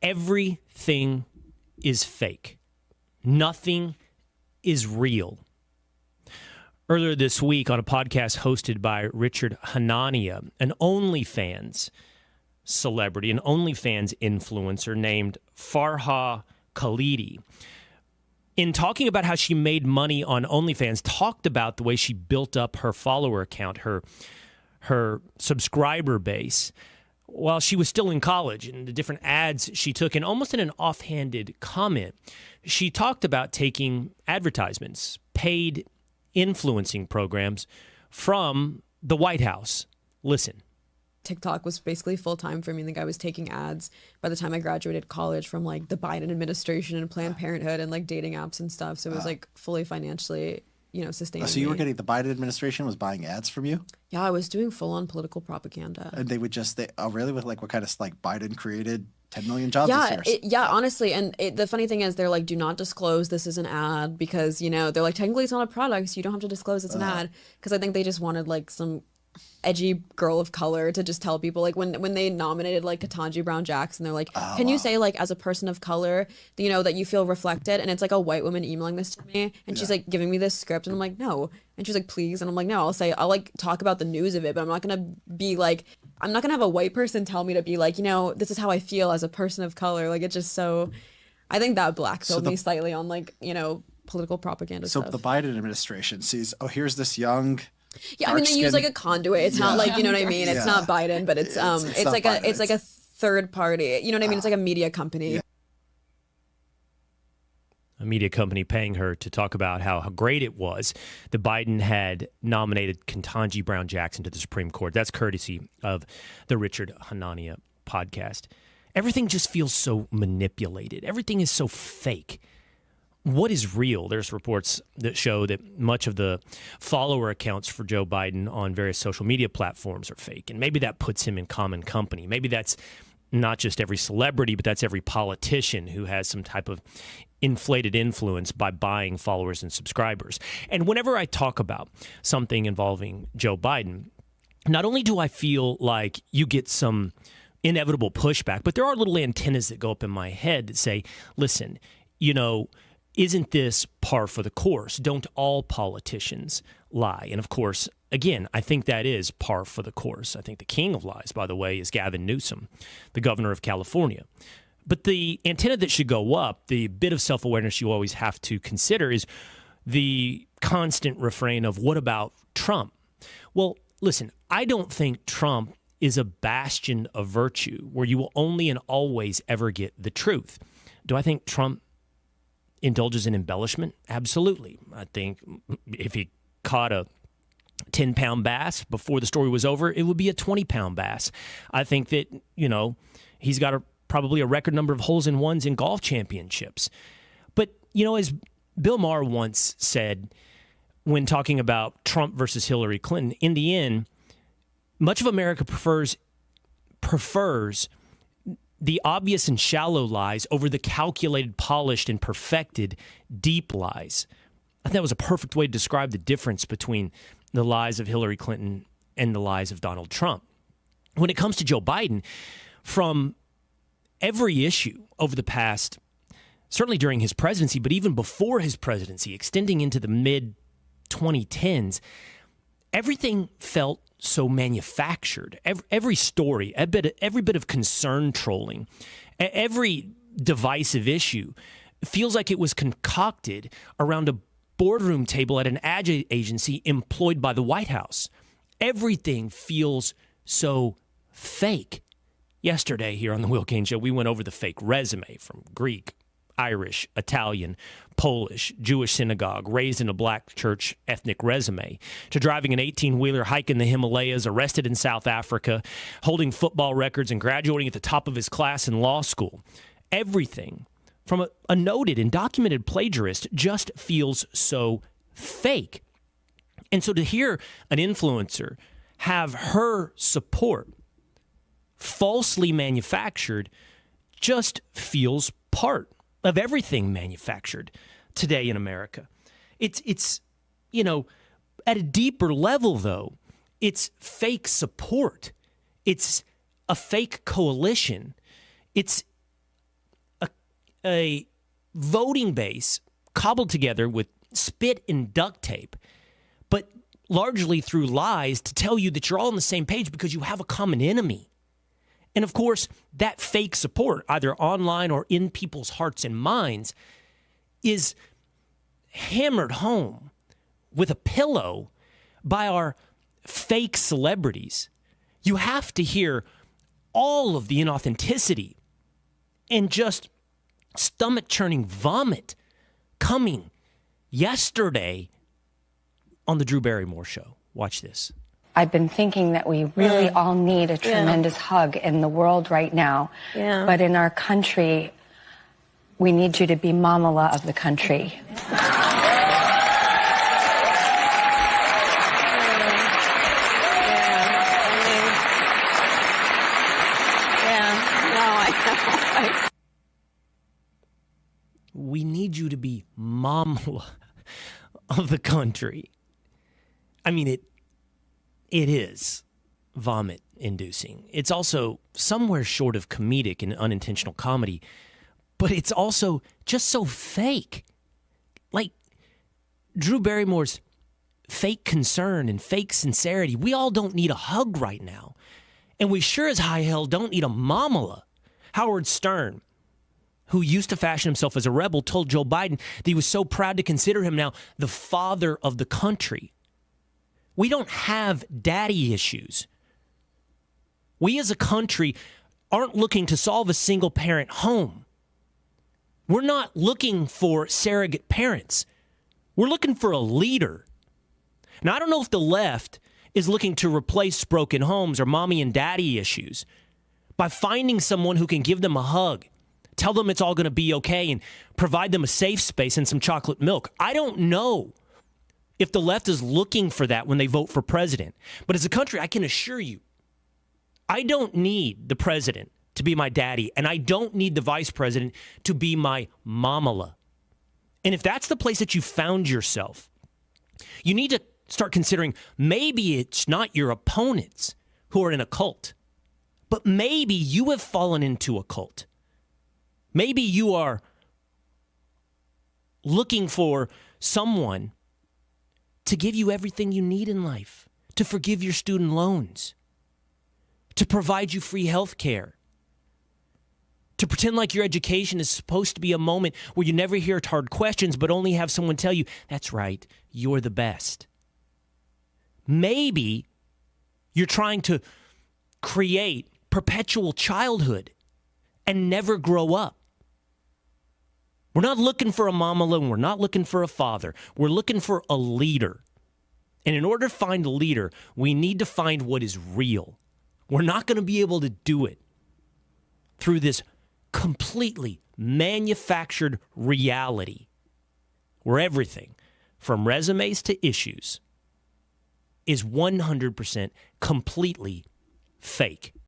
Everything is fake. Nothing is real. Earlier this week on a podcast hosted by Richard Hanania, an OnlyFans celebrity, an OnlyFans influencer named Farha Khalidi, in talking about how she made money on OnlyFans, talked about the way she built up her follower account, her subscriber base, while she was still in college, and the different ads she took. And almost in an offhanded comment, she talked about taking advertisements, paid influencing programs from the White House. Listen. TikTok was basically full-time for me. I think I was taking ads by the time I graduated college from like the Biden administration and Planned Parenthood and like dating apps and stuff. So it was like fully financially, sustaining So you were me. getting, the Biden administration was buying ads from you? Yeah, I was doing full-on political propaganda. And they would really? With like what kind of, like, Biden created 10 million jobs this year? Yeah, honestly. And the funny thing is they're like, do not disclose this is an ad because, they're like, technically it's not a product. So you don't have to disclose it's an ad. Because I think they just wanted like some edgy girl of color to just tell people, like when they nominated like Ketanji Brown Jackson, they're like, can you say like as a person of color, that you feel reflected? And it's like a white woman emailing this to me, and she's like giving me this script, and I'm like, no. And she's like, please. And I'm like, no, I'll like talk about the news of it, but I'm not gonna have a white person tell me to be like, this is how I feel as a person of color. Like, it's just so, I think that black-pilled me slightly on like, political propaganda So stuff. the Biden administration sees, here's this young, yeah, I mean, they use like a conduit. It's not like, you know what I mean? It's not Biden, but it's like Biden. it's like a third party. You know what I mean? It's like a media company. Yeah. A media company paying her to talk about how great it was that Biden had nominated Ketanji Brown Jackson to the Supreme Court. That's courtesy of the Richard Hanania podcast. Everything just feels so manipulated. Everything is so fake. What is real? There's reports that show that much of the follower accounts for Joe Biden on various social media platforms are fake. And maybe that puts him in common company. Maybe that's not just every celebrity, but that's every politician who has some type of inflated influence by buying followers and subscribers. And whenever I talk about something involving Joe Biden, not only do I feel like you get some inevitable pushback, but there are little antennas that go up in my head that say, listen, isn't this par for the course? Don't all politicians lie? And of course, again, I think that is par for the course. I think the king of lies, by the way, is Gavin Newsom, the governor of California. But the antenna that should go up, the bit of self-awareness you always have to consider, is the constant refrain of, what about Trump? Well, listen, I don't think Trump is a bastion of virtue where you will only and always ever get the truth. Do I think Trump indulges in embellishment? Absolutely. I think if he caught a 10-pound bass before the story was over, it would be a 20-pound bass. I think that, he's got probably a record number of holes in ones in golf championships. But, as Bill Maher once said when talking about Trump versus Hillary Clinton, in the end, much of America prefers the obvious and shallow lies over the calculated, polished, and perfected deep lies. I think that was a perfect way to describe the difference between the lies of Hillary Clinton and the lies of Donald Trump. When it comes to Joe Biden, from every issue over the past, certainly during his presidency, but even before his presidency, extending into the mid-2010s, everything felt so manufactured. Every story, every bit of concern trolling, every divisive issue feels like it was concocted around a boardroom table at an ad agency employed by the White House. Everything feels so fake. Yesterday here on the Will Cain Show, we went over the fake resume from Greek, Irish, Italian, Polish, Jewish synagogue, raised in a black church ethnic resume, to driving an 18-wheeler, hiking the Himalayas, arrested in South Africa, holding football records, and graduating at the top of his class in law school. Everything from a noted and documented plagiarist just feels so fake. And so to hear an influencer have her support falsely manufactured just feels part of everything manufactured today in America. It's at a deeper level, though, it's fake support. It's a fake coalition. It's a voting base cobbled together with spit and duct tape, but largely through lies to tell you that you're all on the same page because you have a common enemy. And of course, that fake support, either online or in people's hearts and minds, is hammered home with a pillow by our fake celebrities. You have to hear all of the inauthenticity and just stomach-churning vomit coming yesterday on the Drew Barrymore show. Watch this. I've been thinking that we really all need a tremendous hug in the world right now. Yeah. But in our country, we need you to be Mamala of the country. We need you to be Mamala of the country. I mean, it is vomit-inducing. It's also somewhere short of comedic and unintentional comedy, but it's also just so fake. Like Drew Barrymore's fake concern and fake sincerity. We all don't need a hug right now. And we sure as high hell don't need a Mamala. Howard Stern, who used to fashion himself as a rebel, told Joe Biden that he was so proud to consider him now the father of the country. We don't have daddy issues. We as a country aren't looking to solve a single-parent home. We're not looking for surrogate parents. We're looking for a leader. Now, I don't know if the left is looking to replace broken homes or mommy and daddy issues by finding someone who can give them a hug, tell them it's all going to be okay, and provide them a safe space and some chocolate milk. I don't know if the left is looking for that when they vote for president. But as a country, I can assure you, I don't need the president to be my daddy, and I don't need the vice president to be my Mamala. And if that's the place that you found yourself, you need to start considering maybe it's not your opponents who are in a cult, but maybe you have fallen into a cult. Maybe you are looking for someone to give you everything you need in life, to forgive your student loans, to provide you free health care, to pretend like your education is supposed to be a moment where you never hear hard questions, but only have someone tell you, that's right, you're the best. Maybe you're trying to create perpetual childhood and never grow up. We're not looking for a Mamala and we're not looking for a father. We're looking for a leader. And in order to find a leader, we need to find what is real. We're not going to be able to do it through this completely manufactured reality where everything from resumes to issues is 100% completely fake.